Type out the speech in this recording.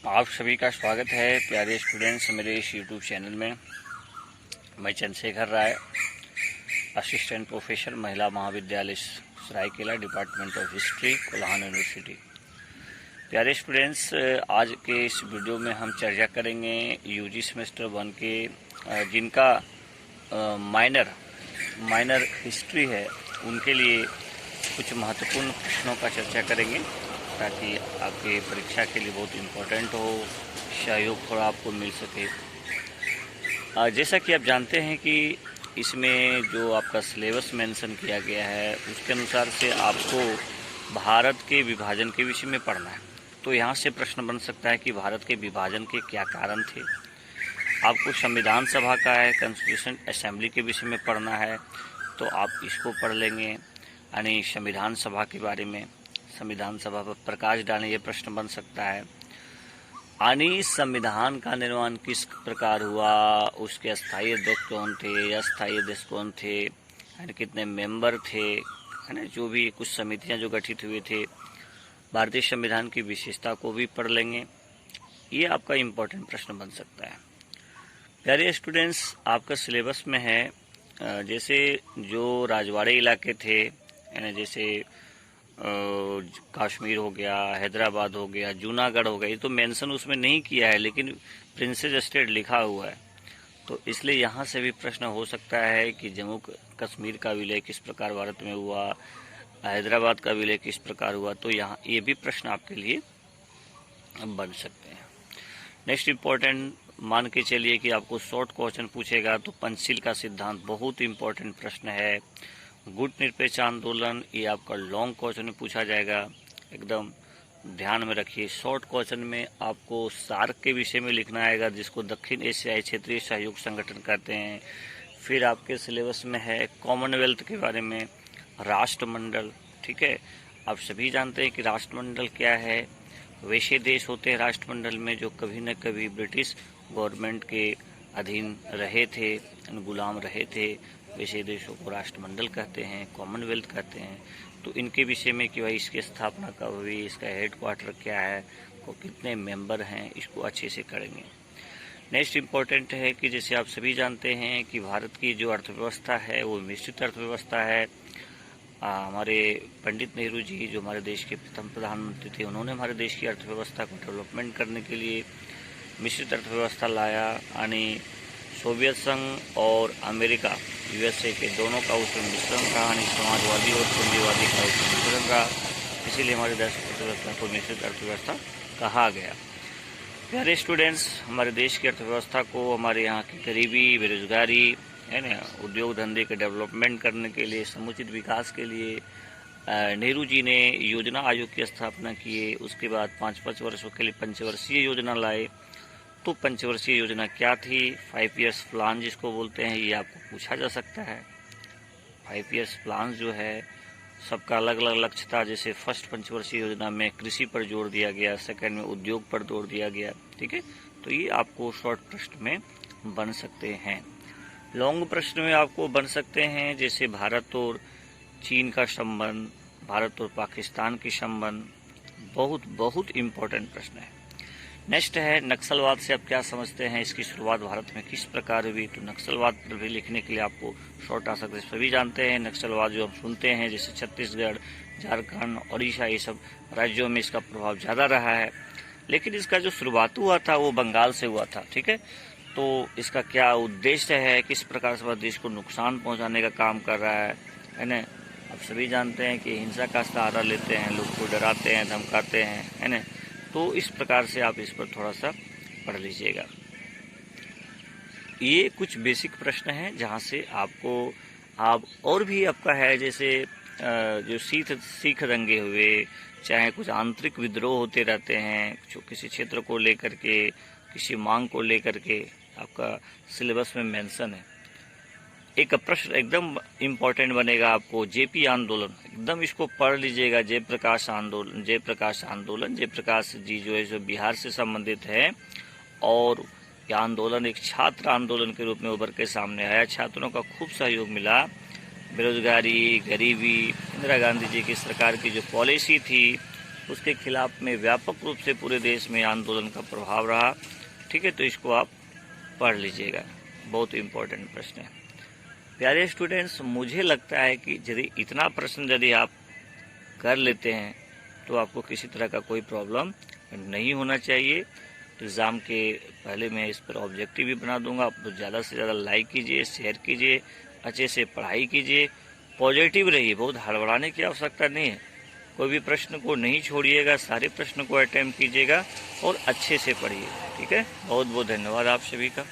आप सभी का स्वागत है प्यारे स्टूडेंट्स मेरे इस यूट्यूब चैनल में। मैं चंद्रशेखर राय, assistant professor, Mahila Mahavidyalaya Seraikela, department of history, Kolhan university. प्यारे स्टूडेंट्स, आज के इस वीडियो में हम चर्चा करेंगे यूजी सेमेस्टर 1 के जिनका माइनर हिस्ट्री है उनके लिए कुछ महत्वपूर्ण प्रश्नों का चर्चा करेंगे ताकि आपके परीक्षा के लिए बहुत इम्पोर्टेंट हो, सहयोग थोड़ा आपको मिल सके। जैसा कि आप जानते हैं कि इसमें जो आपका सिलेबस मेंशन किया गया है उसके अनुसार से आपको भारत के विभाजन के विषय में पढ़ना है। तो यहाँ से प्रश्न बन सकता है कि भारत के विभाजन के क्या कारण थे। आपको संविधान सभा का है, कॉन्स्टिट्यूशन असेंबली के विषय में पढ़ना है तो आप इसको पढ़ लेंगे, यानी संविधान सभा के बारे में, संविधान सभा पर प्रकाश डालने ये प्रश्न बन सकता है। यानी संविधान का निर्माण किस प्रकार हुआ, उसके अस्थायी अध्यक्ष कौन थे, अस्थायी अध्यक्ष कौन थे, यानी कितने मेंबर थे, है ना, जो भी कुछ समितियां जो गठित हुए थे, भारतीय संविधान की विशेषता को भी पढ़ लेंगे। ये आपका इम्पोर्टेंट प्रश्न बन सकता है। प्यारे स्टूडेंट्स, आपका सिलेबस में है जैसे जो राजवाड़े इलाके थे, यानी जैसे कश्मीर हो गया, हैदराबाद हो गया, जूनागढ़ हो गया, ये तो मेंशन उसमें नहीं किया है लेकिन प्रिंसेस स्टेट लिखा हुआ है। तो इसलिए यहाँ से भी प्रश्न हो सकता है कि जम्मू कश्मीर का विलय किस प्रकार भारत में हुआ, हैदराबाद का विलय किस प्रकार हुआ। तो यहाँ ये भी प्रश्न आपके लिए बन सकते हैं। नेक्स्ट इम्पोर्टेंट मान के चलिए कि आपको शॉर्ट क्वेश्चन पूछेगा तो पंचशील का सिद्धांत बहुत इम्पोर्टेंट प्रश्न है। गुट निरपेक्ष आंदोलन, ये आपका लॉन्ग क्वेश्चन में पूछा जाएगा, एकदम ध्यान में रखिए। शॉर्ट क्वेश्चन में आपको सार्क के विषय में लिखना आएगा जिसको दक्षिण एशियाई क्षेत्रीय सहयोग संगठन कहते हैं। फिर आपके सिलेबस में है कॉमनवेल्थ के बारे में, राष्ट्रमंडल। ठीक है, आप सभी जानते हैं कि राष्ट्रमंडल क्या है। वैसे देश होते हैं राष्ट्रमंडल में जो कभी न कभी ब्रिटिश गवर्नमेंट के अधीन रहे थे, गुलाम रहे थे। वैसे देशों को राष्ट्रमंडल कहते हैं, कॉमनवेल्थ कहते हैं। तो इनके विषय में कि भाई इसकी स्थापना कब हुई, इसका हेडक्वार्टर क्या है, को कितने मेंबर हैं, इसको अच्छे से करेंगे। नेक्स्ट इम्पोर्टेंट है कि जैसे आप सभी जानते हैं कि भारत की जो अर्थव्यवस्था है वो मिश्रित अर्थव्यवस्था है। हमारे पंडित नेहरू जी जो हमारे देश के प्रथम प्रधानमंत्री थे, उन्होंने हमारे देश की अर्थव्यवस्था को डेवलपमेंट करने के लिए मिश्रित अर्थव्यवस्था लाया। यानी सोवियत संघ और अमेरिका यूएसए के दोनों का उसमें मिश्रण रहा, यानी समाजवादी और पूंजीवादी का उसमें मिश्रण रहा। इसीलिए हमारे देश की अर्थव्यवस्था को मिश्रित अर्थव्यवस्था कहा गया। प्यारे स्टूडेंट्स, हमारे देश की अर्थव्यवस्था को हमारे यहाँ की गरीबी, बेरोजगारी, है ना, उद्योग धंधे के डेवलपमेंट करने के लिए, समुचित विकास के लिए नेहरू जी ने योजना आयोग की स्थापना किए। उसके बाद 5-5 वर्षों के लिए पंचवर्षीय योजना लाए। तो पंचवर्षीय योजना क्या थी, 5 ईयर्स प्लान जिसको बोलते हैं, ये आपको पूछा जा सकता है। 5 ईयर्स प्लान जो है सबका अलग अलग लक्ष्य था। जैसे फर्स्ट पंचवर्षीय योजना में कृषि पर जोर दिया गया, सेकंड में उद्योग पर जोर दिया गया। ठीक है, तो ये आपको शॉर्ट प्रश्न में बन सकते हैं। लॉन्ग प्रश्न में आपको बन सकते हैं जैसे भारत और चीन का संबंध, भारत और पाकिस्तान की संबंध, बहुत इम्पोर्टेंट प्रश्न है। नेक्स्ट है नक्सलवाद से आप क्या समझते हैं, इसकी शुरुआत भारत में किस प्रकार हुई। तो नक्सलवाद पर भी लिखने के लिए आपको शॉर्ट आ सकते हैं। सभी जानते हैं नक्सलवाद जो हम सुनते हैं जैसे छत्तीसगढ़, झारखंड, उड़ीसा, ये सब राज्यों में इसका प्रभाव ज़्यादा रहा है। लेकिन इसका जो शुरुआत हुआ था वो बंगाल से हुआ था। ठीक है, तो इसका क्या उद्देश्य है, किस प्रकार से देश को नुकसान पहुँचाने का काम कर रहा है ना। आप सभी जानते हैं कि हिंसा का सहारा लेते हैं, लोग को डराते हैं, धमकाते हैं, है ना। तो इस प्रकार से आप इस पर थोड़ा सा पढ़ लीजिएगा। ये कुछ बेसिक प्रश्न हैं जहाँ से आपको आप और भी आपका है जैसे जो सिख दंगे हुए, चाहे कुछ आंतरिक विद्रोह होते रहते हैं जो किसी क्षेत्र को लेकर के, किसी मांग को लेकर के, आपका सिलेबस में मेंशन है। एक प्रश्न एकदम इम्पोर्टेंट बनेगा आपको, जेपी आंदोलन, एकदम इसको पढ़ लीजिएगा। जयप्रकाश जी जो है जो बिहार से संबंधित है और यह आंदोलन एक छात्र आंदोलन के रूप में उभर के सामने आया। छात्रों का खूब सहयोग मिला। बेरोजगारी, गरीबी, इंदिरा गांधी जी की सरकार की जो पॉलिसी थी उसके खिलाफ में व्यापक रूप से पूरे देश में आंदोलन का प्रभाव रहा। ठीक है, तो इसको आप पढ़ लीजिएगा, बहुत इम्पोर्टेंट प्रश्न है। प्यारे स्टूडेंट्स, मुझे लगता है कि यदि इतना प्रश्न यदि आप कर लेते हैं तो आपको किसी तरह का कोई प्रॉब्लम नहीं होना चाहिए। एग्ज़ाम के पहले मैं इस पर ऑब्जेक्टिव भी बना दूंगा। आप ज़्यादा से ज़्यादा लाइक कीजिए, शेयर कीजिए, अच्छे से पढ़ाई कीजिए, पॉजिटिव रहिए, बहुत हड़बड़ाने की आवश्यकता नहीं है। कोई भी प्रश्न को नहीं छोड़िएगा, सारे प्रश्न को अटेम्प्ट कीजिएगा और अच्छे से पढ़िए। ठीक है, बहुत बहुत धन्यवाद आप सभी का।